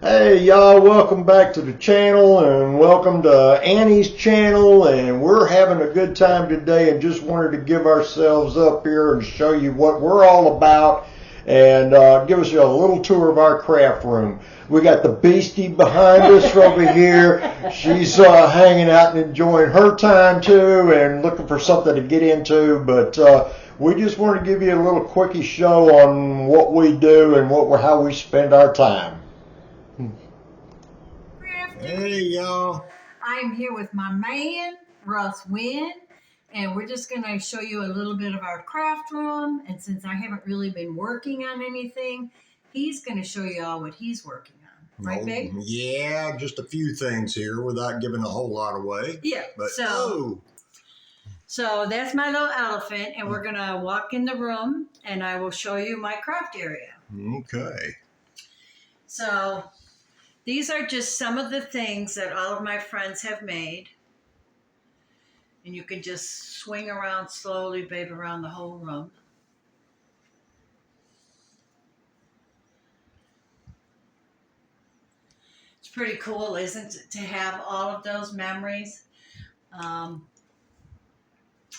Hey y'all, welcome back to the channel and welcome to Annie's channel, and we're having a good time today and just wanted to give ourselves up here and show you what we're all about and give us a little tour of our craft room. We got the beastie behind us over here. She's hanging out and enjoying her time too and looking for something to get into, but we just want to give you a little quickie show on what we do and how we spend our time. Hey y'all. I'm here with my man, Russ Wynn, and we're just going to show you a little bit of our craft room. And since I haven't really been working on anything, he's going to show you all what he's working on. Right, babe? Yeah, just a few things here without giving a whole lot away. Yeah. But, So that's my little elephant, and we're going to walk in the room, and I will show you my craft area. Okay. So these are just some of the things that all of my friends have made. And you can just swing around slowly, babe, around the whole room. It's pretty cool, isn't it, to have all of those memories?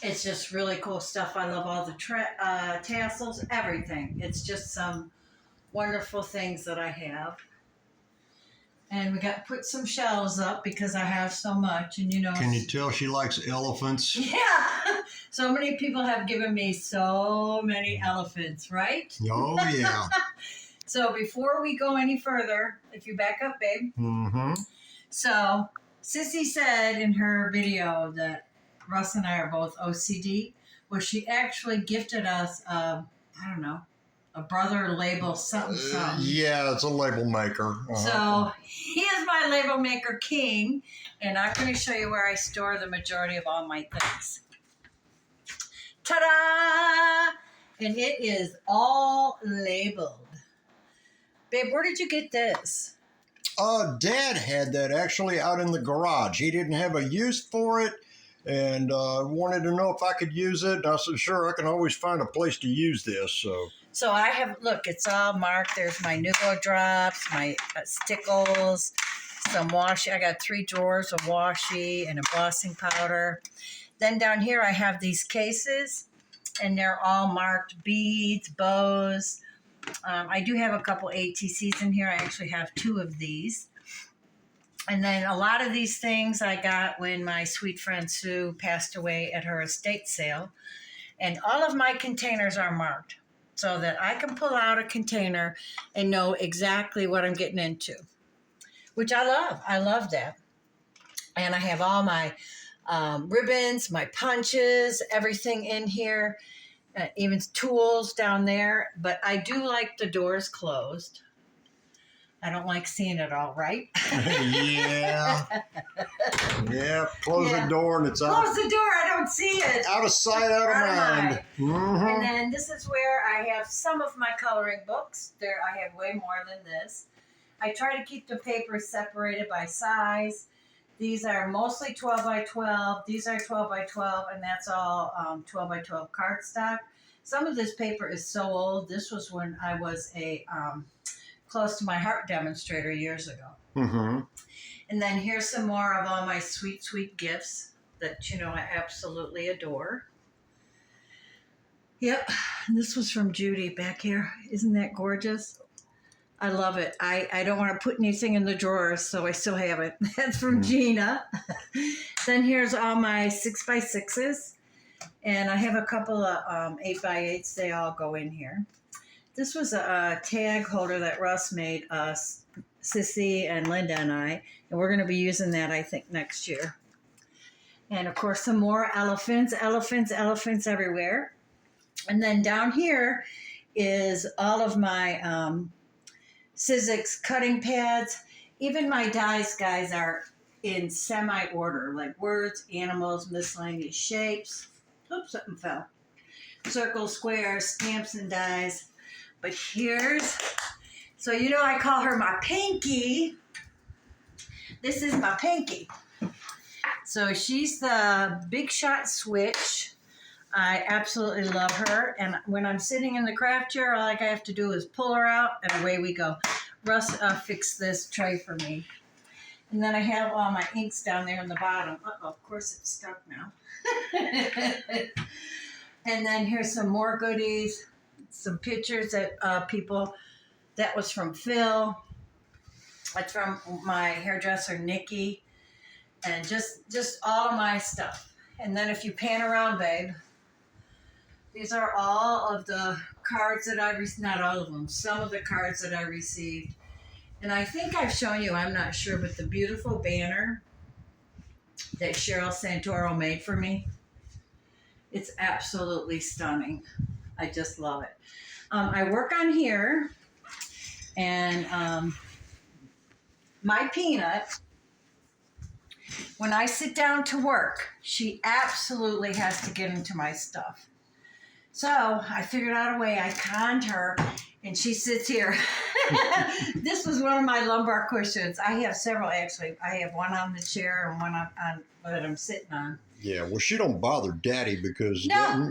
It's just really cool stuff. I love all the tassels, everything. It's just some wonderful things that I have. And we got to put some shelves up because I have so much. And Can you tell she likes elephants? Yeah. So many people have given me so many elephants, right? Oh, yeah. So before we go any further, if you back up, babe. Mm-hmm. So Sissy said in her video that Russ and I are both OCD. Well, she actually gifted us, I don't know, a brother label something. Yeah, it's a label maker. So he is my label maker king, and I'm going to show you where I store the majority of all my things. Ta-da! And it is all labeled. Babe, where did you get this? Dad had that actually out in the garage. He didn't have a use for it and wanted to know if I could use it. And I said, sure, I can always find a place to use this. So I have, look, it's all marked. There's my Nuvo drops, my stickles, some washi. I got 3 drawers of washi and embossing powder. Then down here I have these cases, and they're all marked beads, bows. I do have a couple ATCs in here. I actually have 2 of these. And then a lot of these things I got when my sweet friend Sue passed away at her estate sale. And all of my containers are marked so that I can pull out a container and know exactly what I'm getting into, which I love. I love that. And I have all my ribbons, my punches, everything in here, even tools down there. But I do like the doors closed. I don't like seeing it all, right? Yeah. Yeah, close the door and it's out. Close the door, I don't see it. Out of sight, out of mind. Mm-hmm. And then this is where I have some of my coloring books. I have way more than this. I try to keep the papers separated by size. These are mostly 12 by 12. These are 12 by 12, and that's all 12 by 12 cardstock. Some of this paper is so old. This was when I was a close to my heart demonstrator years ago. Mm-hmm. And then here's some more of all my sweet, sweet gifts that, I absolutely adore. Yep. And this was from Judy back here. Isn't that gorgeous? I love it. I don't want to put anything in the drawers, so I still have it. That's from Gina. Then here's all my 6x6s. And I have a couple of 8x8s. They all go in here. This was a tag holder that Russ made us, Sissy and Linda and I, and we're going to be using that, I think, next year. And, of course, some more elephants everywhere. And then down here is all of my Sizzix cutting pads. Even my dies, guys, are in semi-order, like words, animals, miscellaneous shapes. Oops, something fell. Circles, squares, stamps, and dies. But so I call her my Pinky. This is my Pinky. So she's the Big Shot Switch. I absolutely love her. And when I'm sitting in the craft chair, all I have to do is pull her out and away we go. Russ fixed this tray for me. And then I have all my inks down there in the bottom. Uh-oh, of course it's stuck now. And then here's some more goodies, some pictures that people, that was from Phil. That's from my hairdresser, Nikki. And just all of my stuff. And then if you pan around, babe, these are all of the cards that I received, not all of them, some of the cards that I received. And I think I've shown you, I'm not sure, but the beautiful banner that Cheryl Santoro made for me. It's absolutely stunning. I just love it. I work on here, and my Peanut, when I sit down to work, she absolutely has to get into my stuff. So I figured out a way. I conned her, and she sits here. This was one of my lumbar cushions. I have several, actually. I have one on the chair and one on that I'm sitting on. Yeah, well, she don't bother Daddy because, No.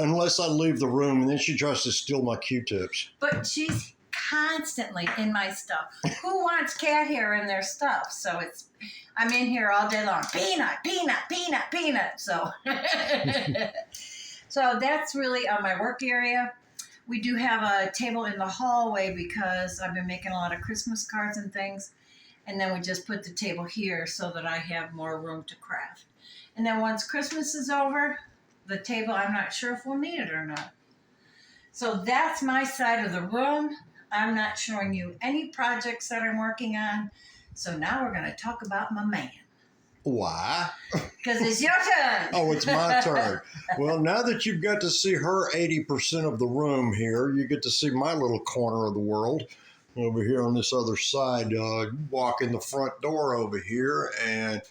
unless I leave the room, and then she tries to steal my Q-tips. But she's constantly in my stuff. Who wants cat hair in their stuff? So I'm in here all day long. Peanut, peanut, peanut, peanut. So, so that's really my work area. We do have a table in the hallway because I've been making a lot of Christmas cards and things. And then we just put the table here so that I have more room to craft. And then once Christmas is over, the table, I'm not sure if we'll need it or not. So that's my side of the room. I'm not showing you any projects that I'm working on. So now we're going to talk about my man. Why? Because it's your turn. Oh, it's my turn. Well, now that you've got to see her 80% of the room here, you get to see my little corner of the world over here on this other side. Walk in the front door over here, and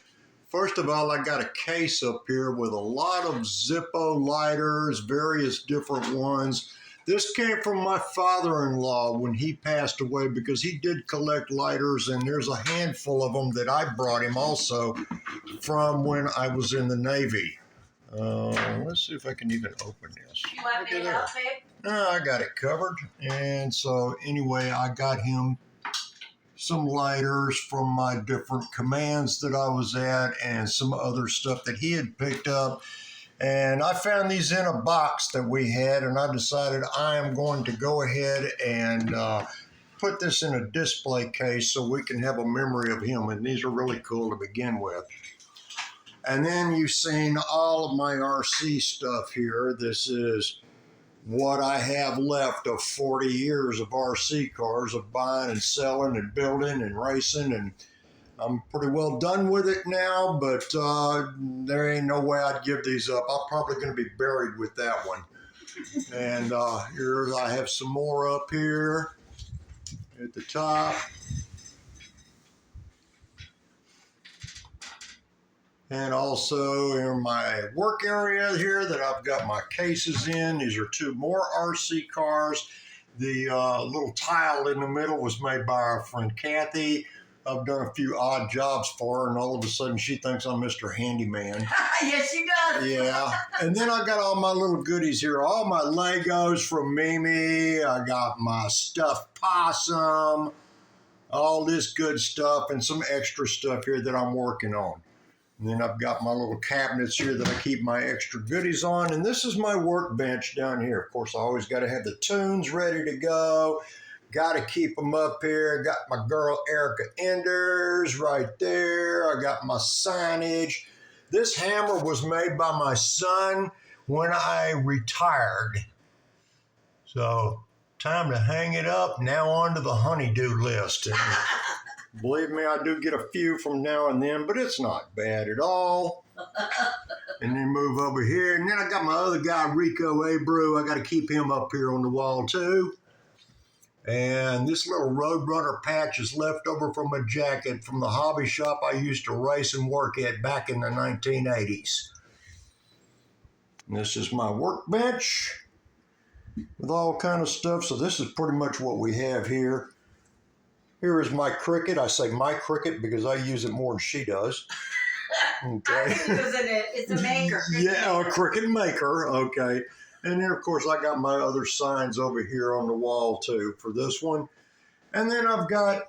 first of all, I got a case up here with a lot of Zippo lighters, various different ones. This came from my father-in-law when he passed away because he did collect lighters, and there's a handful of them that I brought him also from when I was in the Navy. Let's see if I can even open this. You want me to help, babe? No, I got it covered. And so anyway, I got him some lighters from my different commands that I was at and some other stuff that he had picked up. And I found these in a box that we had, and I decided I am going to go ahead and put this in a display case so we can have a memory of him. And these are really cool to begin with. And then you've seen all of my RC stuff here. This is what I have left of 40 years of RC cars, of buying and selling and building and racing, and I'm pretty well done with it now, but there ain't no way I'd give these up. I'm probably going to be buried with that one. And here I have some more up here at the top. And also in my work area here that I've got my cases in. These are two more RC cars. The little tile in the middle was made by our friend Kathy. I've done a few odd jobs for her, and all of a sudden she thinks I'm Mr. Handyman. Yes, she does. Yeah. And then I got all my little goodies here, all my Legos from Mimi. I got my stuffed possum, all this good stuff, and some extra stuff here that I'm working on. And then I've got my little cabinets here that I keep my extra goodies on. And this is my workbench down here. Of course, I always got to have the tunes ready to go. Got to keep them up here. Got my girl Erica Enders right there. I got my signage. This hammer was made by my son when I retired. So time to hang it up. Now on to the honeydew list. And believe me, I do get a few from now and then, but it's not bad at all. And then move over here. And then I got my other guy, Rico Abreu. I got to keep him up here on the wall too. And this little Roadrunner patch is left over from a jacket from the hobby shop I used to race and work at back in the 1980s. And this is my workbench with all kind of stuff. So this is pretty much what we have here. Here is my Cricut. I say my Cricut because I use it more than she does. Okay. It's a maker. Yeah, a Cricut maker. Okay. And then, of course, I got my other signs over here on the wall, too, for this one. And then I've got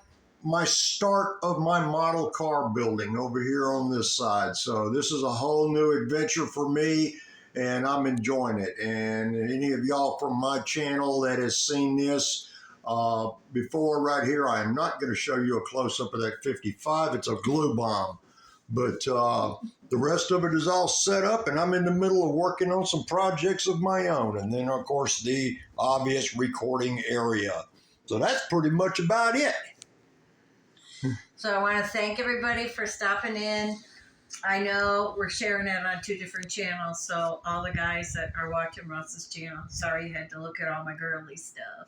my start of my model car building over here on this side. So this is a whole new adventure for me, and I'm enjoying it. And any of y'all from my channel that has seen this before right here, I am not going to show you a close-up of that 55. It's a glue bomb. But the rest of it is all set up, and I'm in the middle of working on some projects of my own. And then, of course, the obvious recording area. So that's pretty much about it. So I want to thank everybody for stopping in. I know we're sharing it on 2 different channels, so all the guys that are watching Russ's channel, sorry you had to look at all my girly stuff.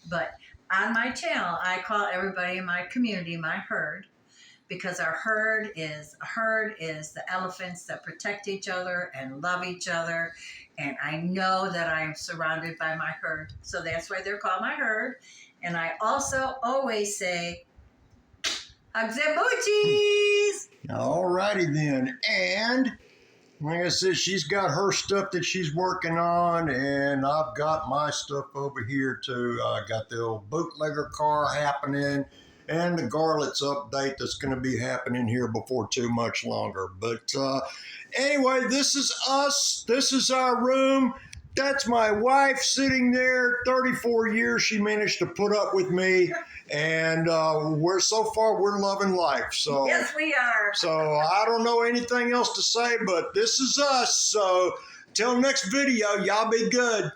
But on my channel, I call everybody in my community my herd, because our herd is the elephants that protect each other and love each other. And I know that I am surrounded by my herd. So that's why they're called my herd. And I also always say, hugs and moochies. All righty then. And like I said, she's got her stuff that she's working on, and I've got my stuff over here too. I got the old bootlegger car happening, and the Garlits update that's going to be happening here before too much longer. But anyway, this is us. This is our room. That's my wife sitting there. 34 years she managed to put up with me, and we're loving life. So yes, we are. So I don't know anything else to say, but this is us. So till next video, y'all be good.